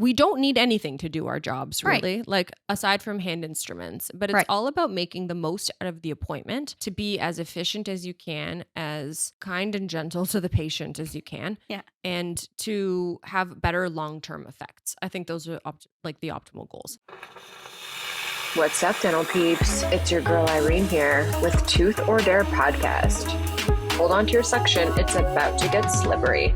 we don't need anything to do our jobs, Right. really, like aside from hand instruments. But it's Right. all about making the most out of the appointment to be as efficient as you can, as kind and gentle to the patient as you can, Yeah. and to have better long-term effects. I think those are like the optimal goals. What's up, dental peeps? It's your girl Irene here with Tooth or Dare podcast. Hold on to your suction, it's about to get slippery.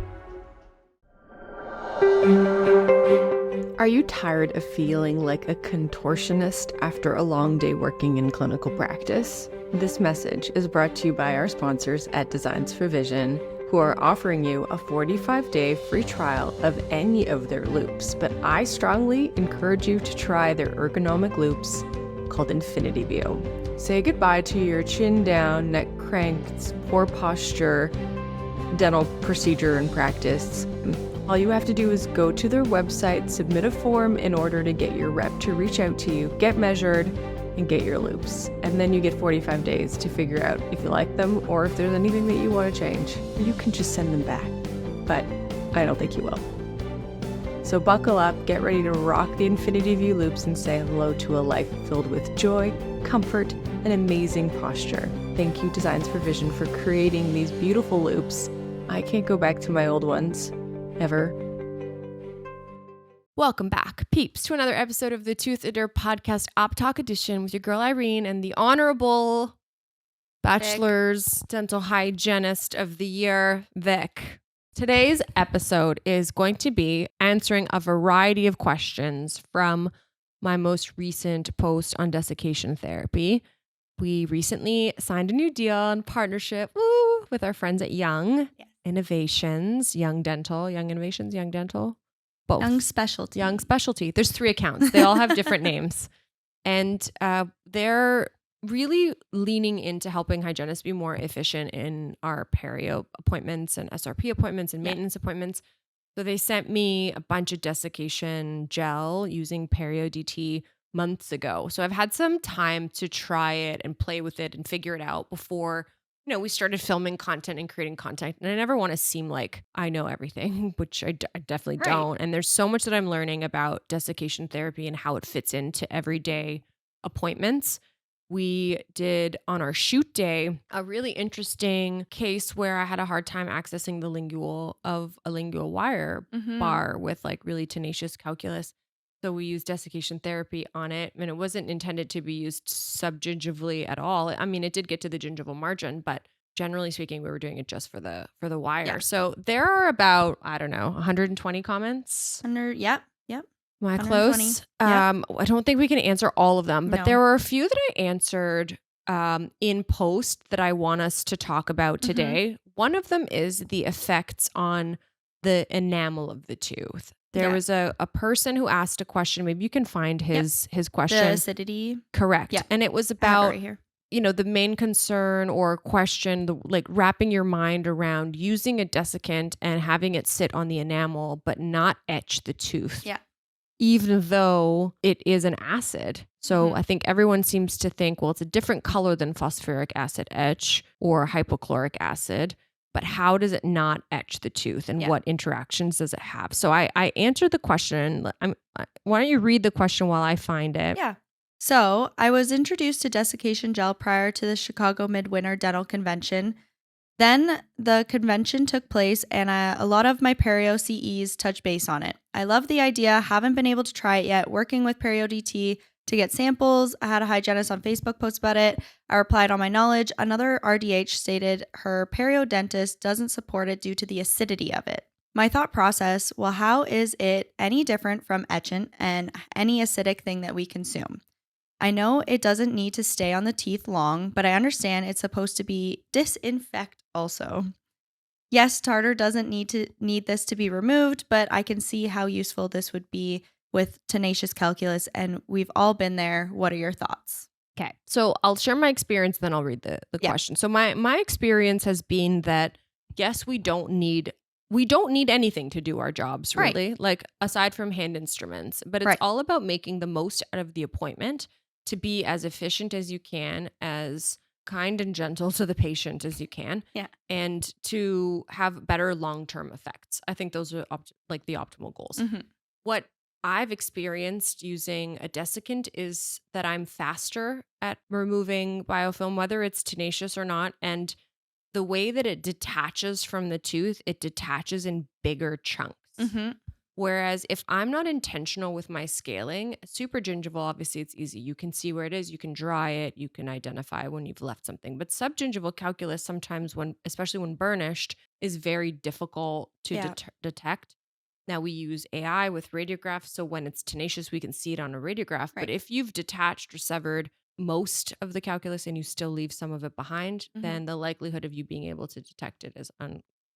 Are you tired of feeling like a contortionist after a long day working in clinical practice? This message is brought to you by our sponsors at Designs for Vision, who are offering you a 45-day free trial of any of their loops. But I strongly encourage you to try their ergonomic loops called Infinity View. Say goodbye to your chin down, neck cranked, poor posture, dental procedure and practice. All you have to do is go to their website, submit a form in order to get your rep to reach out to you, get measured, and get your loops. And then you get 45 days to figure out if you like them or if there's anything that you want to change. You can just send them back, but I don't think you will. So buckle up, get ready to rock the Infinity View loops and say hello to a life filled with joy, comfort, and amazing posture. Thank you, Designs for Vision, for creating these beautiful loops. I can't go back to my old ones. Ever. Welcome back, peeps, to another episode of the Tooth or Dare podcast Op Talk edition with your girl Irene and the Honorable Bachelor's Dental Hygienist of the Year, Vic. Today's episode is going to be answering a variety of questions from my most recent post on desiccation therapy. We recently signed a new deal and partnership with our friends at Young Innovations, Young Innovations, Young Dental, both. Young Specialties. Young Specialty. There's 3 accounts. They all have different names. And they're really leaning into helping hygienists be more efficient in our perio appointments and SRP appointments and maintenance appointments. So they sent me a bunch of desiccation gel using PerioDT months ago. So I've had some time to try it and play with it and figure it out before we started filming content and creating content. And I never want to seem like I know everything, which I definitely don't. And there's so much that I'm learning about desiccation therapy and how it fits into everyday appointments. We did on our shoot day a really interesting case where I had a hard time accessing the lingual of a lingual wire bar with like really tenacious calculus. So we used desiccation therapy on it, and it wasn't intended to be used subgingivally at all. I mean, it did get to the gingival margin, but generally speaking, we were doing it just for the wire. Yeah. So there are about, 120 comments. Yep. Am I close? Yep. I don't think we can answer all of them, but there were a few that I answered in post that I want us to talk about today. One of them is the effects on the enamel of the tooth. There was a person who asked a question. Maybe you can find his question. The acidity. Correct. Yeah. And it was about, right here. The main concern or question, like wrapping your mind around using a desiccant and having it sit on the enamel, but not etch the tooth. Yeah. Even though it is an acid. So I think everyone seems to think, well, it's a different color than phosphoric acid etch or hypochloric acid. But how does it not etch the tooth and what interactions does it have? So I answered the question. Why don't you read the question while I find it? Yeah. So I was introduced to desiccation gel prior to the Chicago Midwinter Dental Convention. Then the convention took place and a lot of my perio CEs touched base on it. I love the idea, haven't been able to try it yet, working with PerioDT to get samples. I had a hygienist on Facebook post about it. I replied on my knowledge. Another RDH stated her periodontist doesn't support it due to the acidity of it. My thought process, well, how is it any different from etchant and any acidic thing that we consume? I know it doesn't need to stay on the teeth long, but I understand it's supposed to be disinfect also. Yes, tartar doesn't need this to be removed, but I can see how useful this would be with tenacious calculus, and we've all been there. What are your thoughts? Okay, so I'll share my experience, then I'll read the question. So my experience has been that, yes, we don't need anything to do our jobs, really, like aside from hand instruments, but it's all about making the most out of the appointment to be as efficient as you can, as kind and gentle to the patient as you can, and to have better long-term effects. I think those are like the optimal goals. What I've experienced using a desiccant is that I'm faster at removing biofilm, whether it's tenacious or not. And the way that it detaches from the tooth, it detaches in bigger chunks. Mm-hmm. Whereas if I'm not intentional with my scaling, super gingival, obviously it's easy. You can see where it is, you can dry it, you can identify when you've left something. But subgingival calculus sometimes especially when burnished, is very difficult to detect. Now we use AI with radiographs, so when it's tenacious, we can see it on a radiograph. Right. But if you've detached or severed most of the calculus and you still leave some of it behind, then the likelihood of you being able to detect it is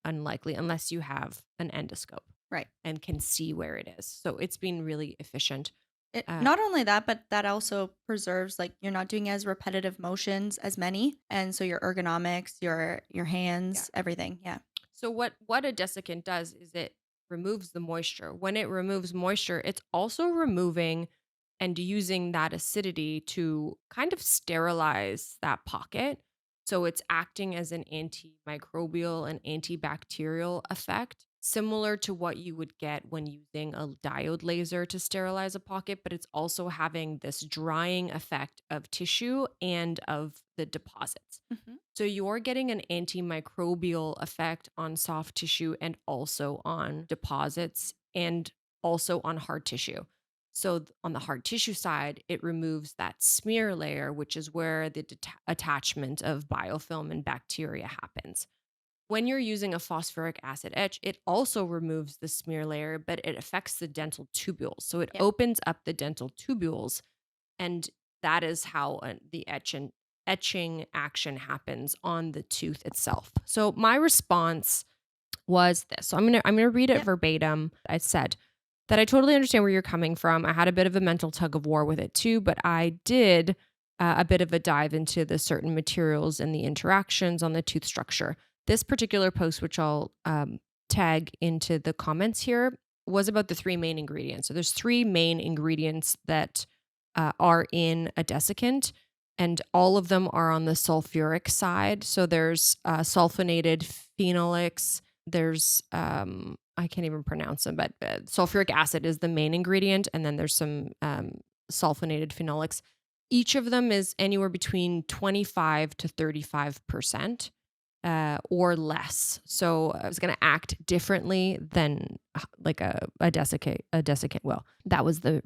unlikely unless you have an endoscope. Right. And can see where it is. So it's been really efficient. Not only that, but that also preserves, like, you're not doing as repetitive motions as many. And so your ergonomics, your hands, everything. Yeah. So what a desiccant does is it removes the moisture. When it removes moisture, it's also removing and using that acidity to kind of sterilize that pocket. So it's acting as an antimicrobial and antibacterial effect, similar to what you would get when using a diode laser to sterilize a pocket, but it's also having this drying effect of tissue and of the deposits. So you're getting an antimicrobial effect on soft tissue and also on deposits and also on hard tissue. So on the hard tissue side, it removes that smear layer, which is where the attachment of biofilm and bacteria happens. When you're using a phosphoric acid etch, it also removes the smear layer, but it affects the dental tubules. So it opens up the dental tubules, and that is how the etching action happens on the tooth itself. So my response was this. So I'm gonna read it verbatim. I said that I totally understand where you're coming from. I had a bit of a mental tug of war with it too, but I did a bit of a dive into the certain materials and the interactions on the tooth structure. This particular post, which I'll tag into the comments here, was about the 3 main ingredients. So there's 3 main ingredients that are in a desiccant, and all of them are on the sulfuric side. So there's sulfonated phenolics. There's I can't even pronounce them, but sulfuric acid is the main ingredient, and then there's some sulfonated phenolics. Each of them is anywhere between 25 to 35%. Or less. So I was going to act differently than like a desiccant will. That was the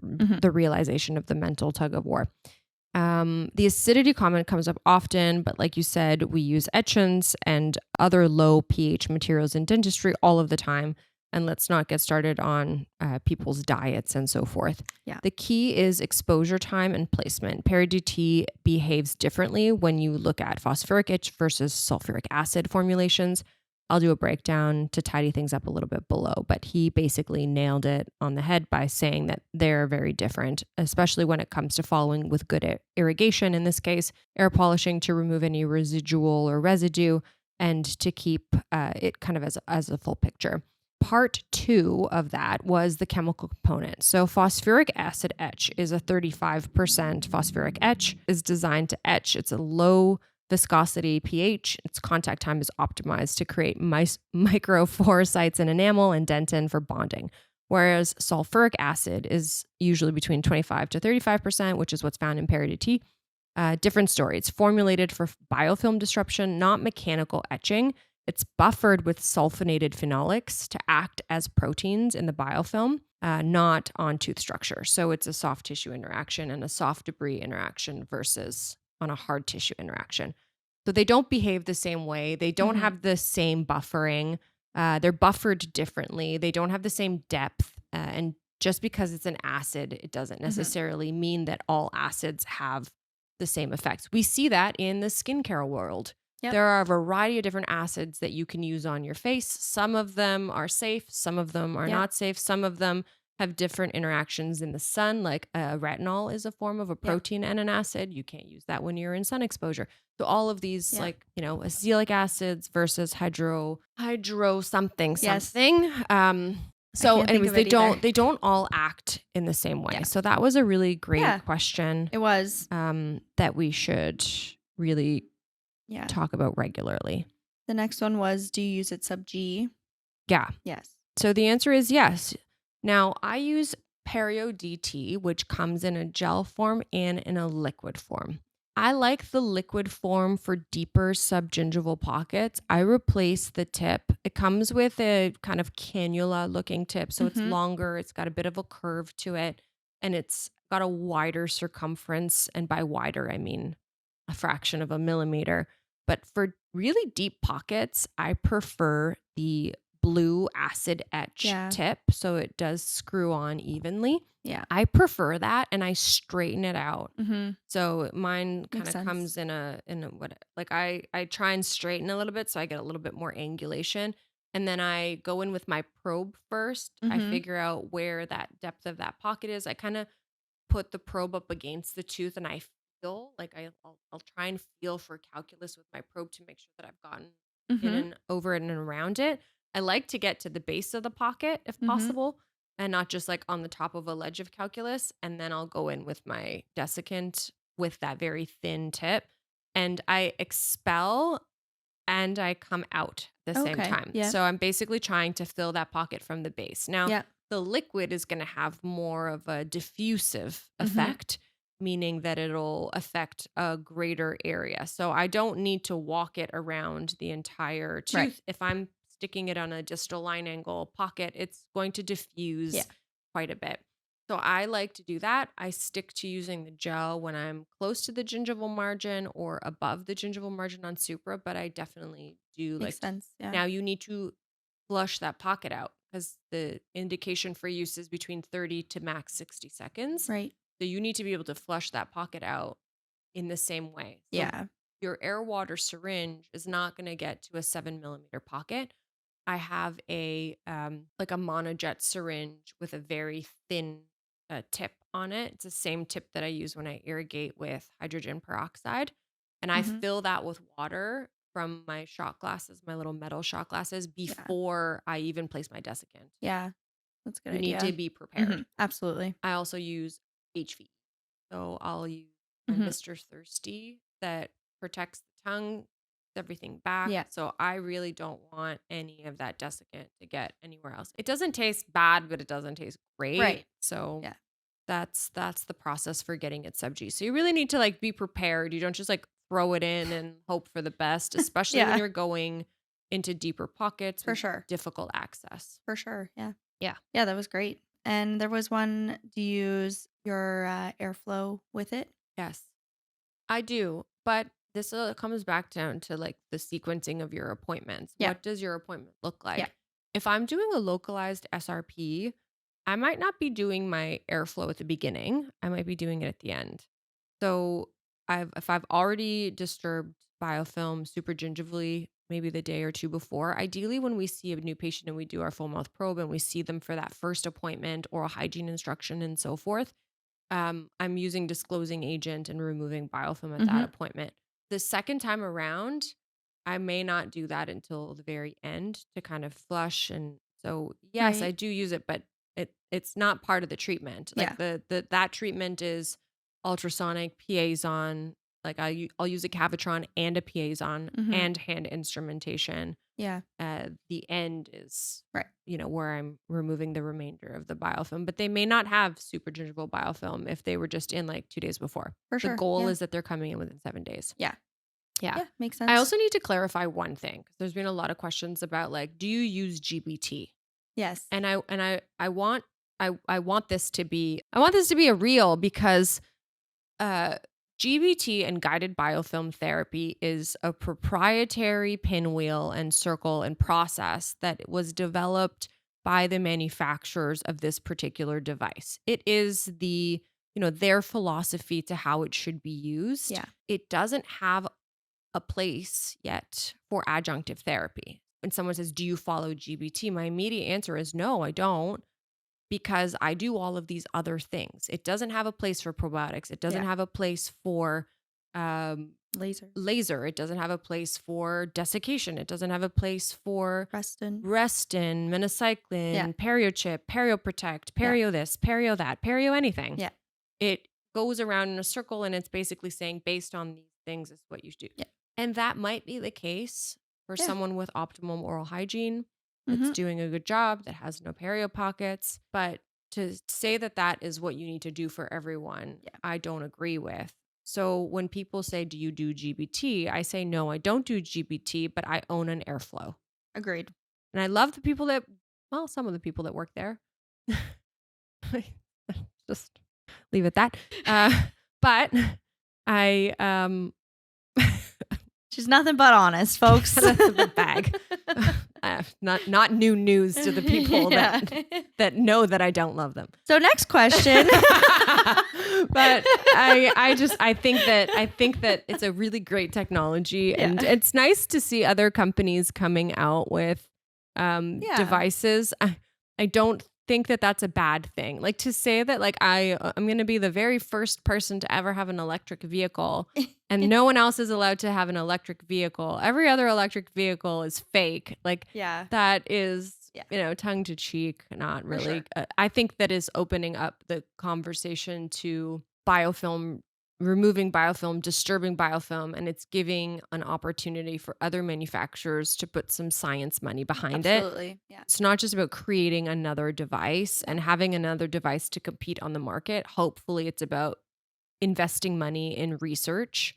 realization of the mental tug of war. The acidity comment comes up often, but like you said, we use etchants and other low pH materials in dentistry all of the time. And let's not get started on people's diets and so forth. Yeah. The key is exposure time and placement. PerioDT behaves differently when you look at phosphoric etch versus sulfuric acid formulations. I'll do a breakdown to tidy things up a little bit below, but he basically nailed it on the head by saying that they're very different, especially when it comes to following with good irrigation, in this case, air polishing to remove any residual or residue and to keep it kind of as a full picture. Part 2 of that was the chemical component. So phosphoric acid etch is a 35% phosphoric etch, is designed to etch. It's a low viscosity pH. Its contact time is optimized to create micropore sites in enamel and dentin for bonding. Whereas sulfuric acid is usually between 25 to 35%, which is what's found in PerioDT. Different story. It's formulated for biofilm disruption, not mechanical etching. It's buffered with sulfonated phenolics to act as proteins in the biofilm, not on tooth structure. So it's a soft tissue interaction and a soft debris interaction versus on a hard tissue interaction. So they don't behave the same way. They don't have the same buffering. They're buffered differently. They don't have the same depth. And just because it's an acid, it doesn't necessarily mean that all acids have the same effects. We see that in the skincare world. Yep. There are a variety of different acids that you can use on your face. Some of them are safe. Some of them are not safe. Some of them have different interactions in the sun, like retinol is a form of a protein and an acid. You can't use that when you're in sun exposure. So all of these, like, azelaic acids versus hydro something. So anyways, they don't all act in the same way. Yeah. So that was a really great question. It was. That we should really talk about regularly. The next one was, do you use it sub G? Yeah. Yes. So the answer is yes. Now I use PerioDT, which comes in a gel form and in a liquid form. I like the liquid form for deeper subgingival pockets. I replace the tip. It comes with a kind of cannula looking tip. So it's longer, it's got a bit of a curve to it, and it's got a wider circumference. And by wider, I mean a fraction of a millimeter. But for really deep pockets, I prefer the blue acid etch tip. So it does screw on evenly. Yeah. I prefer that, and I straighten it out. Mm-hmm. So mine kind Makes of sense. comes in a what, like I try and straighten a little bit so I get a little bit more angulation. And then I go in with my probe first. I figure out where that depth of that pocket is. I kind of put the probe up against the tooth, and I feel like I'll try and feel for calculus with my probe to make sure that I've gotten in and over it and around it. I like to get to the base of the pocket if possible, and not just like on the top of a ledge of calculus. And then I'll go in with my desiccant with that very thin tip, and I expel and I come out at the same time. Yeah. So I'm basically trying to fill that pocket from the base. Now, Yeah. the liquid is going to have more of a diffusive effect, meaning that it'll affect a greater area. So I don't need to walk it around the entire tooth. Right. If I'm sticking it on a distal line angle pocket, it's going to diffuse quite a bit. So I like to do that. I stick to using the gel when I'm close to the gingival margin or above the gingival margin on supra, but I definitely do Makes sense. Yeah. now you need to flush that pocket out because the indication for use is between 30 to max 60 seconds. Right. So you need to be able to flush that pocket out in the same way. So Yeah. your air water syringe is not going to get to a 7 millimeter pocket. I have a like a monojet syringe with a very thin tip on it. It's the same tip that I use when I irrigate with hydrogen peroxide. And I fill that with water from my shot glasses, my little metal shot glasses, before I even place my desiccant. Yeah. That's a good You idea. need to be prepared. Absolutely. I also use HV. So I'll use my Mr. Thirsty that protects the tongue, everything back. Yeah. So I really don't want any of that desiccant to get anywhere else. It doesn't taste bad, but it doesn't taste great. Right. So Yeah. that's the process for getting it sub G. So you really need to like be prepared. You don't just like throw it in and hope for the best, especially when you're going into deeper pockets For with sure. difficult access. For sure. Yeah. Yeah. Yeah, that was great. And there was one, do you use your airflow with it? Yes, I do. But this comes back down to like the sequencing of your appointments. Yeah. What does your appointment look like? Yeah. If I'm doing a localized SRP, I might not be doing my airflow at the beginning. I might be doing it at the end. So if I've already disturbed biofilm supergingivally, maybe the day or two before, ideally when we see a new patient and we do our full mouth probe and we see them for that first appointment, oral hygiene instruction and so forth, I'm using disclosing agent and removing biofilm at that appointment. The second time around, I may not do that until the very end to kind of flush. And so, yes, Right. I do use it, but it's not part of the treatment. Like that treatment is ultrasonic, PAs-on. Like I'll use a Cavitron and a PAs-on and hand instrumentation. Yeah. The end is Right. where I'm removing the remainder of the biofilm, but they may not have supergingival biofilm if they were just in like 2 days before. For sure. The goal Yeah. is that they're coming in within 7 days. Yeah. Yeah. Yeah. Makes sense. I also need to clarify one thing because there's been a lot of questions about like, do you use GBT? Yes. And I want this to be a real because GBT and guided biofilm therapy is a proprietary pinwheel and circle and process that was developed by the manufacturers of this particular device. It is their philosophy to how it should be used. Yeah. It doesn't have a place yet for adjunctive therapy. When someone says, "Do you follow GBT?" my immediate answer is no, I don't. Because I do all of these other things. It doesn't have a place for probiotics. It doesn't have a place for laser. It doesn't have a place for desiccation. It doesn't have a place for restin, minocycline, periochip, perioprotect, perio this, perio that, perio anything. Yeah. It goes around in a circle and it's basically saying based on these things is what you do. Yeah. And that might be the case for someone with optimum oral hygiene. That's doing a good job, that has no perio pockets. But to say that that is what you need to do for everyone, I don't agree with. So when people say, do you do GBT? I say, no, I don't do GBT, but I own an airflow. Agreed. And I love the people that, well, some of the people that work there. Just leave it at that. But I, She's nothing but honest, folks. that's the bag. Not new news to the people that know that I don't love them. So next question. But I think that it's a really great technology, and it's nice to see other companies coming out with devices. I don't think that that's a bad thing. Like, to say that, like, I'm going to be the very first person to ever have an electric vehicle and no one else is allowed to have an electric vehicle. Every other electric vehicle is fake. Like, that is, tongue to cheek, not really. Sure. I think that is opening up the conversation to biofilm, removing biofilm, disturbing biofilm, and it's giving an opportunity for other manufacturers to put some science money behind it. Absolutely. Yeah. It's not just about creating another device and having another device to compete on the market. Hopefully it's about investing money in research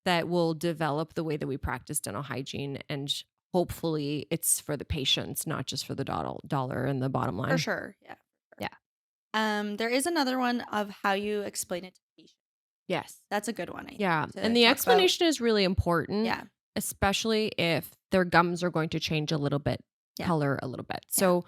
that will develop the way that we practice dental hygiene, and hopefully it's for the patients, not just for the dollar and the bottom line. For sure. Yeah. There is another one of how you explain it to patients. Yes. That's a good one. And the explanation is really important. Yeah. Especially if their gums are going to change a little bit, color a little bit. So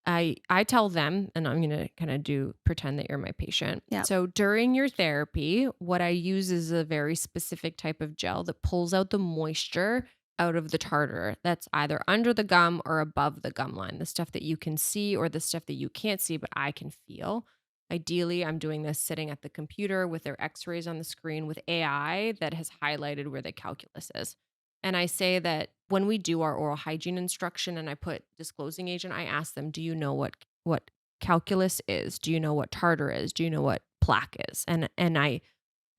I tell them, and I'm going to kind of pretend that you're my patient. Yeah. So during your therapy, what I use is a very specific type of gel that pulls out the moisture out of the tartar that's either under the gum or above the gum line, the stuff that you can see or the stuff that you can't see, but I can feel. Ideally, I'm doing this sitting at the computer with their x-rays on the screen with AI that has highlighted where the calculus is. And I say that when we do our oral hygiene instruction and I put disclosing agent, I ask them, do you know what calculus is? Do you know what tartar is? Do you know what plaque is? And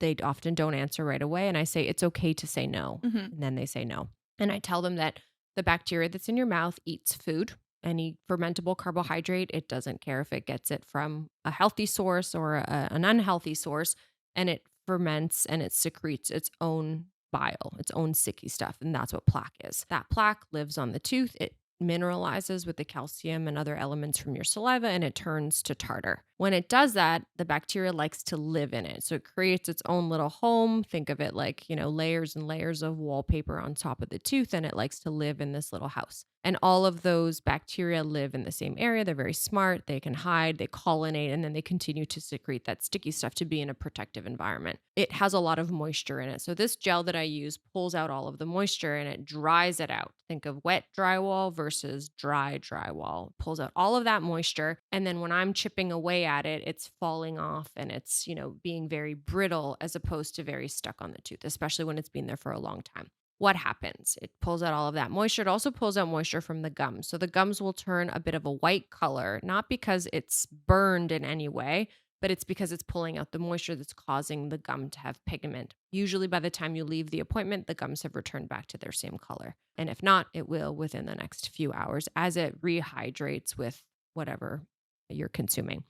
they often don't answer right away. And I say, it's okay to say no. Mm-hmm. And then they say no. And I tell them that the bacteria that's in your mouth eats food. Any fermentable carbohydrate, it doesn't care if it gets it from a healthy source or an unhealthy source, and it ferments and it secretes its own bile, its own sicky stuff, and that's what plaque is. That plaque lives on the tooth. It mineralizes with the calcium and other elements from your saliva, and it turns to tartar. When it does that, the bacteria likes to live in it. So it creates its own little home. Think of it like, layers and layers of wallpaper on top of the tooth, and it likes to live in this little house. And all of those bacteria live in the same area. They're very smart. They can hide, they colonate, and then they continue to secrete that sticky stuff to be in a protective environment. It has a lot of moisture in it. So this gel that I use pulls out all of the moisture and it dries it out. Think of wet drywall versus dry drywall. It pulls out all of that moisture. And then when I'm chipping away at it, it's falling off and it's, being very brittle as opposed to very stuck on the tooth, especially when it's been there for a long time. What happens? It pulls out all of that moisture. It also pulls out moisture from the gums. So the gums will turn a bit of a white color, not because it's burned in any way, but it's because it's pulling out the moisture that's causing the gum to have pigment. Usually by the time you leave the appointment, the gums have returned back to their same color. And if not, it will within the next few hours as it rehydrates with whatever you're consuming.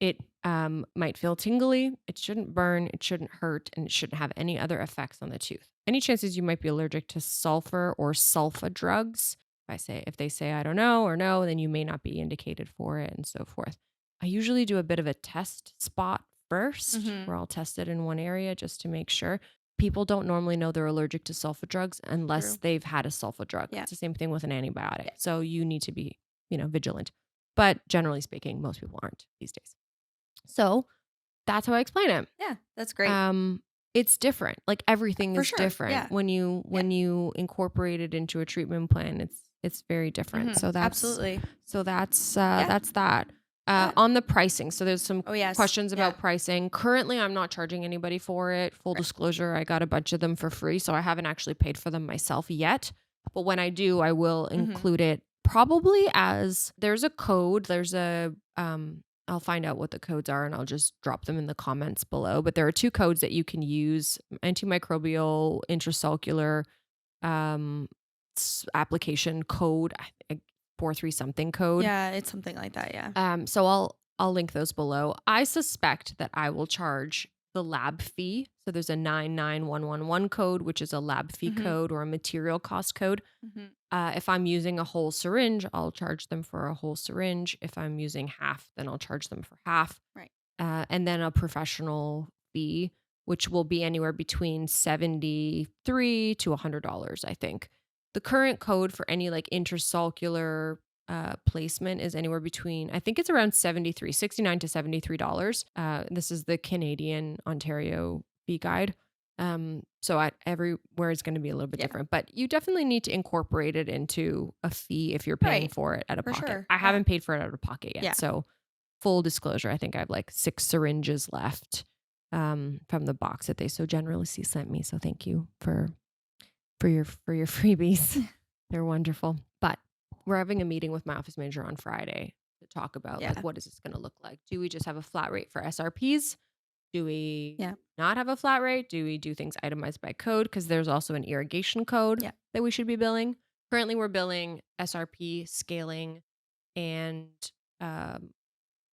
It might feel tingly. It shouldn't burn. It shouldn't hurt. And it shouldn't have any other effects on the tooth. Any chances you might be allergic to sulfur or sulfa drugs? If they say, I don't know or no, then you may not be indicated for it and so forth. I usually do a bit of a test spot first where I'll test it in one area just to make sure. People don't normally know they're allergic to sulfa drugs unless they've had a sulfa drug. Yeah. It's the same thing with an antibiotic. Yeah. So you need to be, vigilant. But generally speaking, most people aren't these days. So that's how I explain it. Yeah, that's great. It's different. Like everything is different. Yeah. When you incorporate it into a treatment plan, it's very different. So that's absolutely. So that's that. On the pricing. So there's some questions about pricing. Currently, I'm not charging anybody for it. Full disclosure, I got a bunch of them for free. So I haven't actually paid for them myself yet. But when I do, I will include it probably as there's a code. There's I'll find out what the codes are and I'll just drop them in the comments below. But there are 2 codes that you can use: antimicrobial, intracellular application code, 43 something code. Yeah, it's something like that. Yeah. So I'll link those below. I suspect that I will charge the lab fee. So there's a 99111 code, which is a lab fee code or a material cost code. If I'm using a whole syringe, I'll charge them for a whole syringe. If I'm using half, then I'll charge them for half. Right. And then a professional fee, which will be anywhere between $73 to $100, I think. The current code for any like intrasulcular placement is anywhere between, I think it's around $69 to $73. This is the Canadian Ontario fee guide. So everywhere is going to be a little bit different, but you definitely need to incorporate it into a fee if you're paying for it out of pocket. Sure. I haven't paid for it out of pocket yet. Yeah. So full disclosure, I think I have like 6 syringes left from the box that they so generously sent me. So thank you for your freebies. They're wonderful. But we're having a meeting with my office manager on Friday to talk about like what is this going to look like? Do we just have a flat rate for SRPs? Do we not have a flat rate? Do we do things itemized by code? Because there's also an irrigation code that we should be billing. Currently, we're billing SRP, scaling, and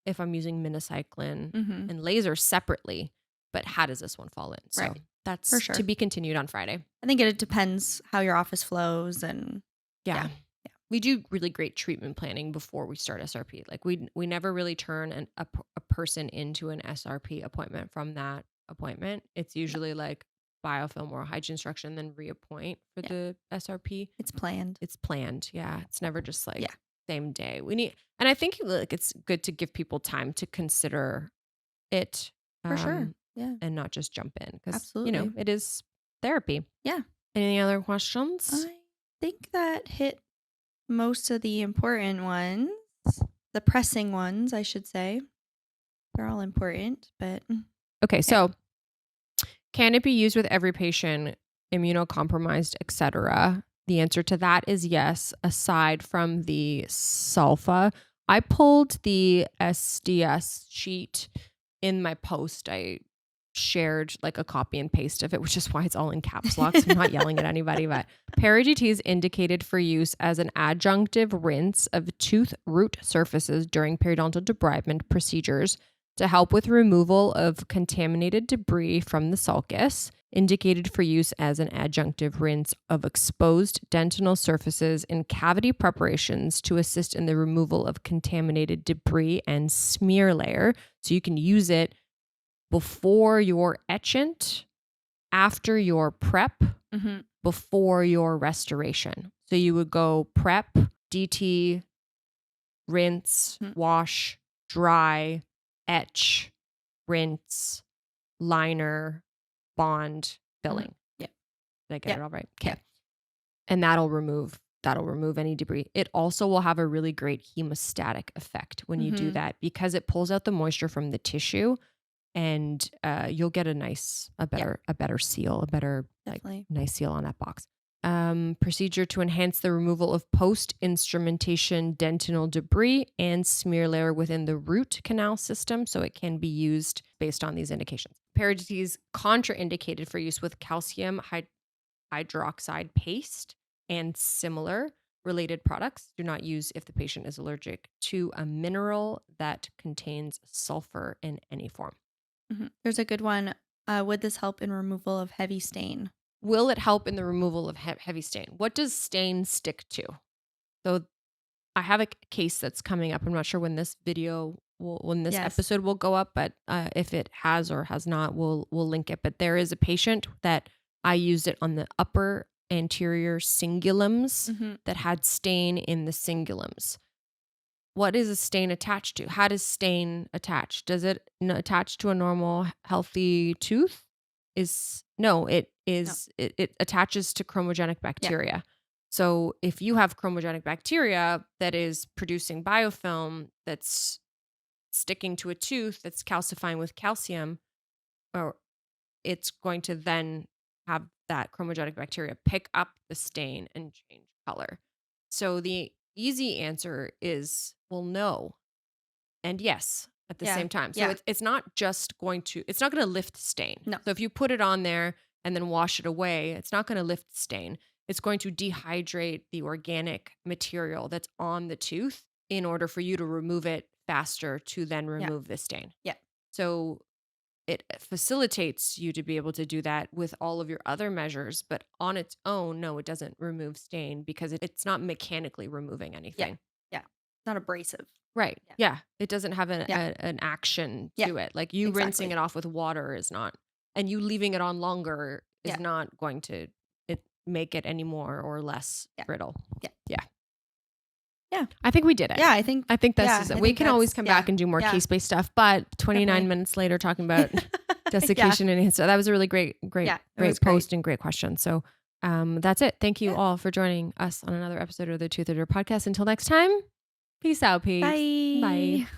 if I'm using minocycline and laser separately. But how does this one fall in? So that's for sure. To be continued on Friday. I think it depends how your office flows and yeah. We do really great treatment planning before we start SRP. Like we never really turn a person into an SRP appointment from that appointment. It's usually like biofilm or hygiene instruction, then reappoint for the SRP. It's planned. It's planned. Yeah. It's never just like same day. And I think like it's good to give people time to consider it. For sure. Yeah. And not just jump in because, absolutely, it is therapy. Yeah. Any other questions? I think that hit most of the important ones, the pressing ones, I should say. They're all important, but okay. So can it be used with every patient, immunocompromised, etc.? The answer to that is yes, aside from the sulfa. I pulled the SDS sheet in my post. I shared like a copy and paste of it, which is why it's all in caps lock. So I'm not yelling at anybody, but PerioDT is indicated for use as an adjunctive rinse of tooth root surfaces during periodontal debridement procedures to help with removal of contaminated debris from the sulcus, indicated for use as an adjunctive rinse of exposed dentinal surfaces in cavity preparations to assist in the removal of contaminated debris and smear layer. So you can use it before your etchant, after your prep, before your restoration. So you would go prep, DT, rinse, wash, dry, etch, rinse, liner, bond, filling. Yeah. Did I get it all right? Okay. And that'll remove any debris. It also will have a really great hemostatic effect when you do that because it pulls out the moisture from the tissue. And you'll get a better seal, nice seal on that box. Procedure to enhance the removal of post-instrumentation dentinal debris and smear layer within the root canal system, so it can be used based on these indications. PerioDT is contraindicated for use with calcium hydroxide paste and similar related products. Do not use if the patient is allergic to a mineral that contains sulfur in any form. There's a good one. Would this help in removal of heavy stain? Will it help in the removal of heavy stain? What does stain stick to? So I have a case that's coming up. I'm not sure when this episode will go up, but if it has or has not, we'll link it. But there is a patient that I used it on the upper anterior cingulums that had stain in the cingulums. What is a stain attached to? How does stain attach? Does it attach to a normal healthy tooth? It attaches to chromogenic bacteria. Yeah. So if you have chromogenic bacteria that is producing biofilm that's sticking to a tooth that's calcifying with calcium, or it's going to then have that chromogenic bacteria pick up the stain and change color. So the easy answer is, well, no and yes at the same time. So it's not going to lift stain. No. So if you put it on there and then wash it away, it's not going to lift stain. It's going to dehydrate the organic material that's on the tooth in order for you to remove it faster to then remove the stain. Yeah. So it facilitates you to be able to do that with all of your other measures, but on its own, no, it doesn't remove stain because it's not mechanically removing anything. Yeah. It's not abrasive. Right. Yeah. Yeah. It doesn't have an action to it. Like you rinsing it off with water is not, and you leaving it on longer is not going to make it any more or less brittle. Yeah. I think we did it. Yeah, I think that's we can always come back and do more case-based stuff, but 29 minutes later talking about desiccation and so that was a really great post and great question. So that's it. Thank you all for joining us on another episode of the Tooth Order podcast. Until next time, peace out, peeps. Bye. Bye.